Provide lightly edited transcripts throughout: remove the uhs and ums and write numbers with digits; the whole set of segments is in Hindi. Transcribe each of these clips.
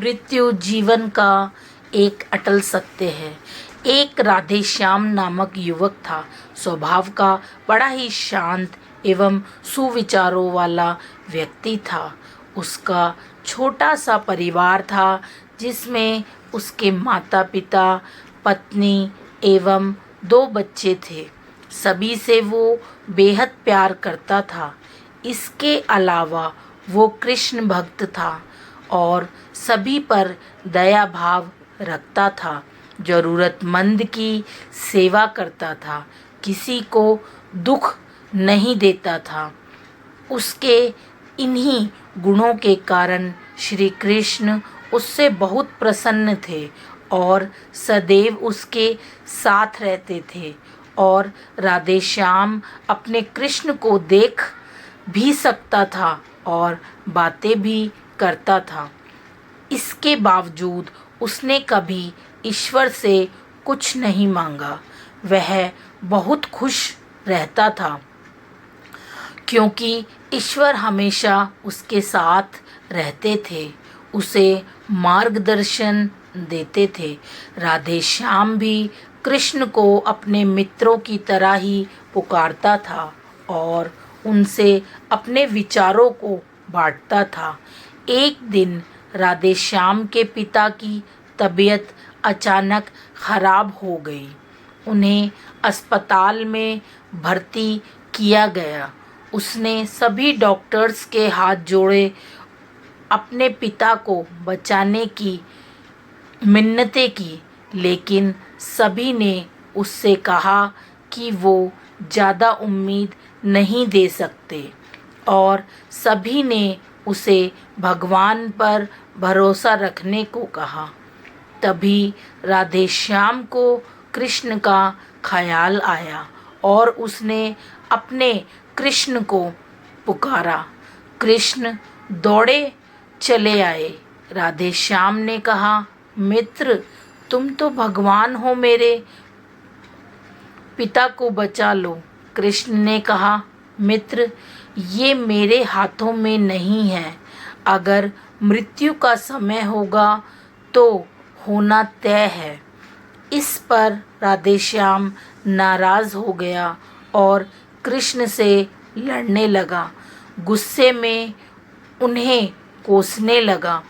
मृत्यु जीवन का एक अटल सत्य है। एक राधे श्याम नामक युवक था। स्वभाव का बड़ा ही शांत एवं सुविचारों वाला व्यक्ति था। उसका छोटा सा परिवार था जिसमें उसके माता पिता, पत्नी एवं 2 बच्चे थे। सभी से वो बेहद प्यार करता था। इसके अलावा वो कृष्ण भक्त था और सभी पर दया भाव रखता था। जरूरतमंद की सेवा करता था, किसी को दुख नहीं देता था। उसके इन्हीं गुणों के कारण श्री कृष्ण उससे बहुत प्रसन्न थे और सदैव उसके साथ रहते थे। और राधे श्याम अपने कृष्ण को देख भी सकता था और बातें भी करता था। इसके बावजूद उसने कभी ईश्वर से कुछ नहीं मांगा। वह बहुत खुश रहता था क्योंकि ईश्वर हमेशा उसके साथ रहते थे, उसे मार्गदर्शन देते थे। राधे श्याम भी कृष्ण को अपने मित्रों की तरह ही पुकारता था और उनसे अपने विचारों को बांटता था। एक दिन राधे श्याम के पिता की तबीयत अचानक खराब हो गई। उन्हें अस्पताल में भर्ती किया गया। उसने सभी डॉक्टर्स के हाथ जोड़े, अपने पिता को बचाने की मिन्नतें की, लेकिन सभी ने उससे कहा कि वो ज़्यादा उम्मीद नहीं दे सकते और सभी ने उसे भगवान पर भरोसा रखने को कहा। तभी राधे श्याम को कृष्ण का ख्याल आया और उसने अपने कृष्ण को पुकारा। कृष्ण दौड़े चले आए। राधे श्याम ने कहा, मित्र, तुम तो भगवान हो, मेरे पिता को बचा लो। कृष्ण ने कहा, मित्र, ये मेरे हाथों में नहीं है। अगर मृत्यु का समय होगा तो होना तय है। इस पर राधे श्याम नाराज हो गया और कृष्ण से लड़ने लगा। गुस्से में उन्हें कोसने लगा।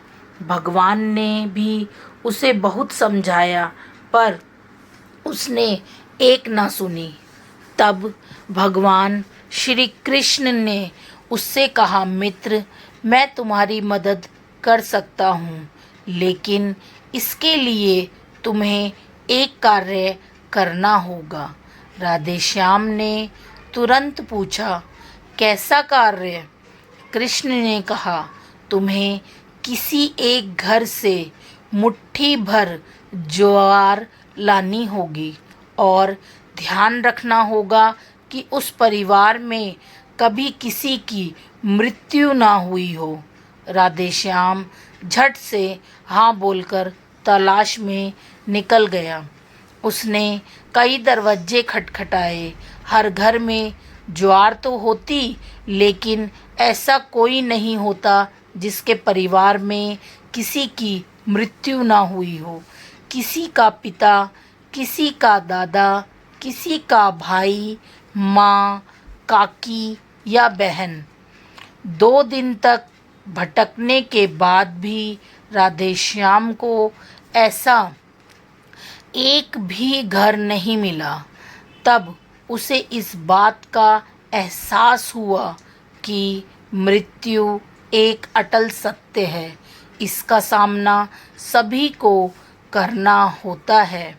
भगवान ने भी उसे बहुत समझाया पर उसने एक ना सुनी। तब भगवान श्री कृष्ण ने उससे कहा, मित्र, मैं तुम्हारी मदद कर सकता हूँ, लेकिन इसके लिए तुम्हें एक कार्य करना होगा। राधे श्याम ने तुरंत पूछा, कैसा कार्य? कृष्ण ने कहा, तुम्हें किसी एक घर से मुट्ठी भर ज्वार लानी होगी और ध्यान रखना होगा कि उस परिवार में कभी किसी की मृत्यु ना हुई हो। राधे श्याम झट से हाँ बोलकर तलाश में निकल गया। उसने कई दरवाजे खटखटाए। हर घर में ज्वार तो होती, लेकिन ऐसा कोई नहीं होता जिसके परिवार में किसी की मृत्यु ना हुई हो। किसी का पिता, किसी का दादा, किसी का भाई, माँ, काकी या बहन। 2 दिन तक भटकने के बाद भी राधे श्याम को ऐसा एक भी घर नहीं मिला। तब उसे इस बात का एहसास हुआ कि मृत्यु एक अटल सत्य है। इसका सामना सभी को करना होता है।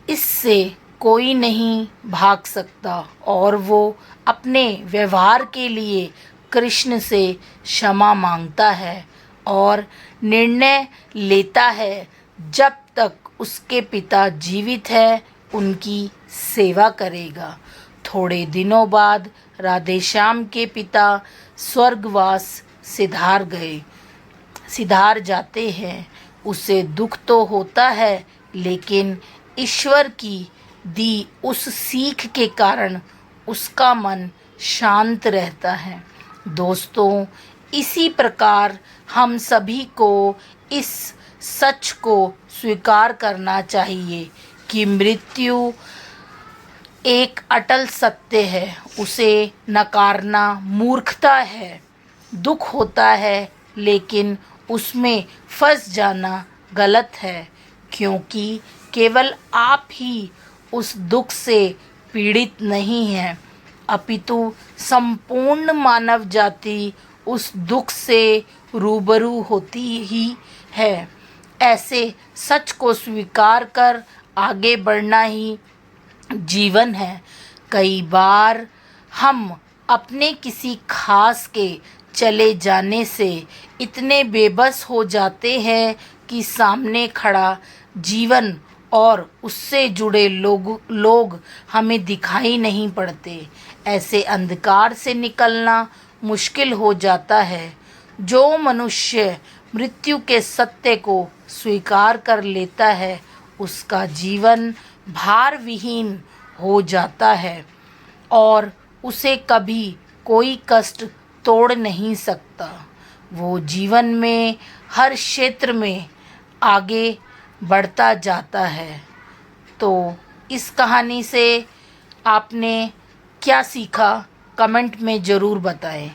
इससे कोई नहीं भाग सकता और वो अपने व्यवहार के लिए कृष्ण से क्षमा मांगता है और निर्णय लेता है जब तक उसके पिता जीवित है उनकी सेवा करेगा। थोड़े दिनों बाद राधे श्याम के पिता स्वर्गवास सिधार जाते हैं। उसे दुख तो होता है, लेकिन ईश्वर की दी उस सीख के कारण उसका मन शांत रहता है। दोस्तों, इसी प्रकार हम सभी को इस सच को स्वीकार करना चाहिए कि मृत्यु एक अटल सत्य है, उसे नकारना मूर्खता है। दुख होता है लेकिन उसमें फंस जाना गलत है, क्योंकि केवल आप ही उस दुख से पीड़ित नहीं हैं, अपितु संपूर्ण मानव जाति उस दुख से रूबरू होती ही है। ऐसे सच को स्वीकार कर आगे बढ़ना ही जीवन है। कई बार हम अपने किसी खास के चले जाने से इतने बेबस हो जाते हैं कि सामने खड़ा जीवन और उससे जुड़े लोग हमें दिखाई नहीं पड़ते। ऐसे अंधकार से निकलना मुश्किल हो जाता है। जो मनुष्य मृत्यु के सत्य को स्वीकार कर लेता है, उसका जीवन भार विहीन हो जाता है और उसे कभी कोई कष्ट तोड़ नहीं सकता। वो जीवन में हर क्षेत्र में आगे बढ़ता जाता है। तो इस कहानी से आपने क्या सीखा, कमेंट में ज़रूर बताएं।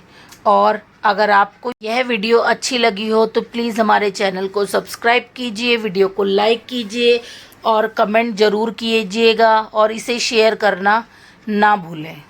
और अगर आपको यह वीडियो अच्छी लगी हो तो प्लीज़ हमारे चैनल को सब्सक्राइब कीजिए, वीडियो को लाइक कीजिए और कमेंट ज़रूर कीजिएगा और इसे शेयर करना ना भूलें।